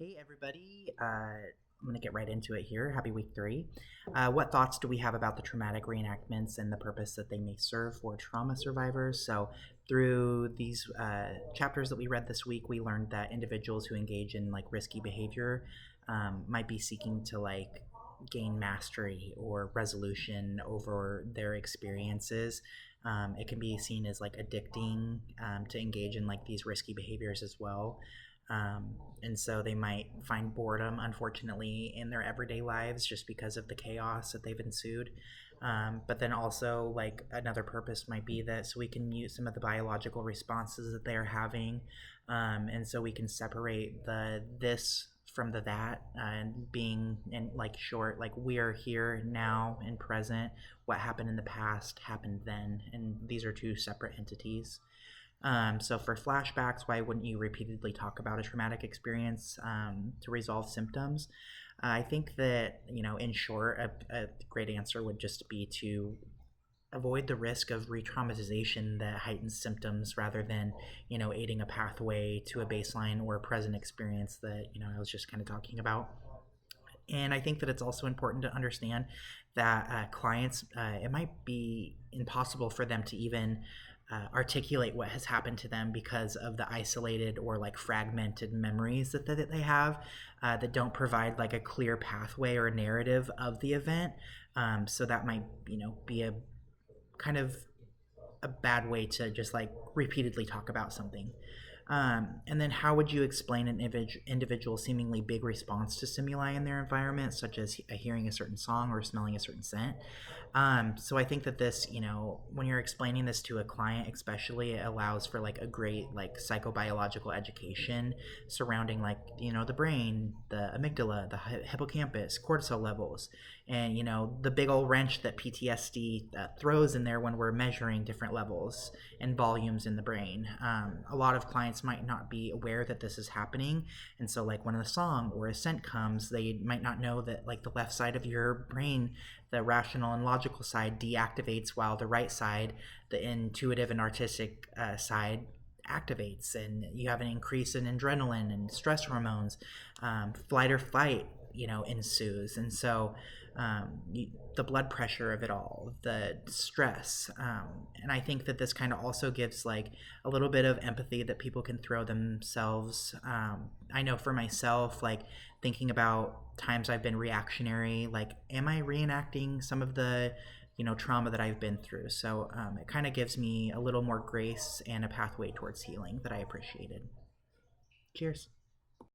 Hey everybody, I'm going to get right into it here. Happy week 3. What thoughts do we have about the traumatic reenactments and the purpose that they may serve for trauma survivors? So, through these chapters that we read this week, we learned that individuals who engage in like risky behavior might be seeking to like gain mastery or resolution over their experiences. It can be seen as like addicting to engage in like these risky behaviors as well. And so they might find boredom, unfortunately, in their everyday lives just because of the chaos that they've ensued. But then also, like, another purpose might be that so we can use some of the biological responses that they're having. And so we can separate the this from the that, and being in like short, like we are here now and present. What happened in the past happened then, and these are two separate entities. So for flashbacks, why wouldn't you repeatedly talk about a traumatic experience to resolve symptoms? I think that, in short, a great answer would just be to avoid the risk of re-traumatization that heightens symptoms rather than, aiding a pathway to a baseline or a present experience that, I was just kind of talking about. And I think that it's also important to understand that clients, it might be impossible for them to even articulate what has happened to them because of the isolated or like fragmented memories that they have that don't provide like a clear pathway or a narrative of the event. So that might, be a kind of a bad way to just like repeatedly talk about something. And then how would you explain an individual seemingly big response to stimuli in their environment, such as hearing a certain song or smelling a certain scent? So I think that this, when you're explaining this to a client, especially, it allows for like a great like psychobiological education surrounding like, the brain, the amygdala, the hippocampus, cortisol levels, and, the big old wrench that PTSD throws in there when we're measuring different levels and volumes in the brain. A lot of clients might not be aware that this is happening. And so like when a song or a scent comes, they might not know that like the left side of your brain, the rational and logical side, deactivates while the right side, the intuitive and artistic side, activates, and you have an increase in adrenaline and stress hormones. Flight or fight, ensues. And so the blood pressure of it all, the stress. And I think that this kind of also gives like a little bit of empathy that people can throw themselves. I know for myself, like thinking about times I've been reactionary, like, am I reenacting some of the, trauma that I've been through? So it kind of gives me a little more grace and a pathway towards healing that I appreciated. Cheers.